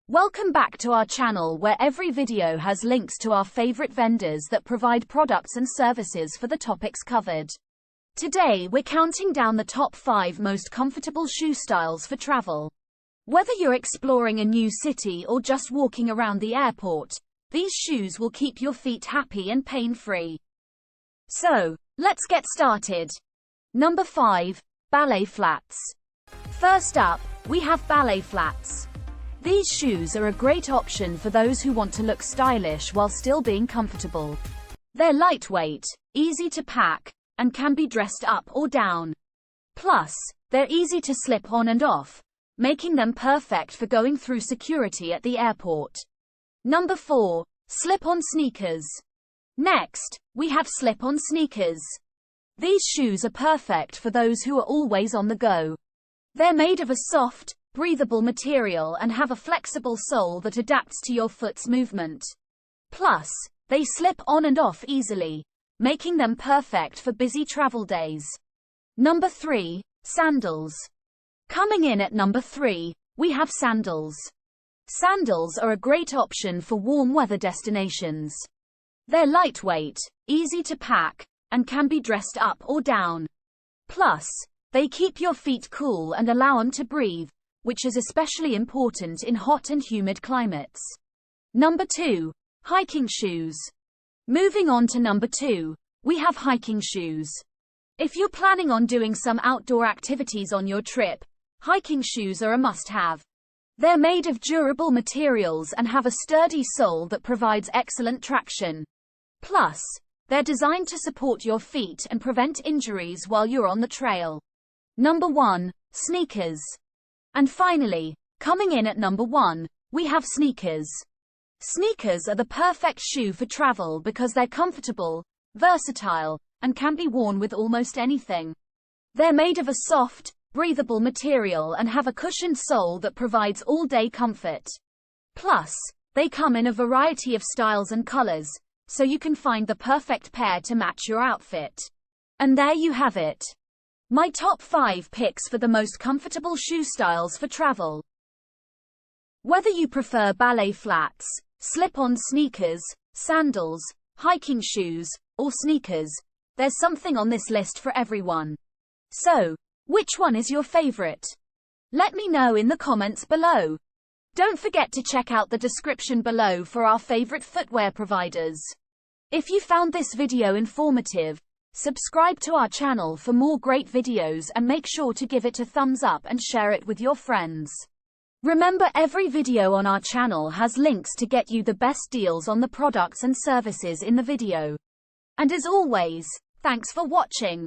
Welcome back to our channel where every video has links to our favorite vendors that provide products and services for the topics covered. Today we're counting down the top 5 most comfortable shoe styles for travel. Whether you're exploring a new city or just walking around the airport, these shoes will keep your feet happy and pain-free. So, let's get started. Number 5. Ballet Flats. First up, we have Ballet Flats. These shoes are a great option for those who want to look stylish while still being comfortable. They're lightweight, easy to pack, and can be dressed up or down. Plus, they're easy to slip on and off, making them perfect for going through security at the airport. Number 4. SlipOn Sneakers. Next, we have SlipOn Sneakers. These shoes are perfect for those who are always on the go. They're made of a soft, breathable material and have a flexible sole that adapts to your foot's movement. Plus, they slip on and off easily, making them perfect for busy travel days. Number 3. Sandals. Coming in at number 3, we have sandals. Sandals are a great option for warm weather destinations. They're lightweight, easy to pack, and can be dressed up or down. Plus, they keep your feet cool and allow them to breathe, which is especially important in hot and humid climates. Number 2. Hiking shoes. Moving on to number 2, we have hiking shoes. If you're planning on doing some outdoor activities on your trip, hiking shoes are a must-have. They're made of durable materials and have a sturdy sole that provides excellent traction. Plus, they're designed to support your feet and prevent injuries while you're on the trail. Number 1. Sneakers. And finally, coming in at number 1, we have sneakers. Sneakers are the perfect shoe for travel because they're comfortable, versatile, and can be worn with almost anything. They're made of a soft, breathable material and have a cushioned sole that provides all-day comfort. Plus, they come in a variety of styles and colors, so you can find the perfect pair to match your outfit. And there you have it. My top 5 picks for the most comfortable shoe styles for travel. Whether you prefer ballet flats, slip-on sneakers, sandals, hiking shoes, or sneakers, there's something on this list for everyone. So, which one is your favorite? Let me know in the comments below. Don't forget to check out the description below for our favorite footwear providers. If you found this video informative, subscribe to our channel for more great videos and make sure to give it a thumbs up and share it with your friends. Remember, every video on our channel has links to get you the best deals on the products and services in the video. And as always, thanks for watching.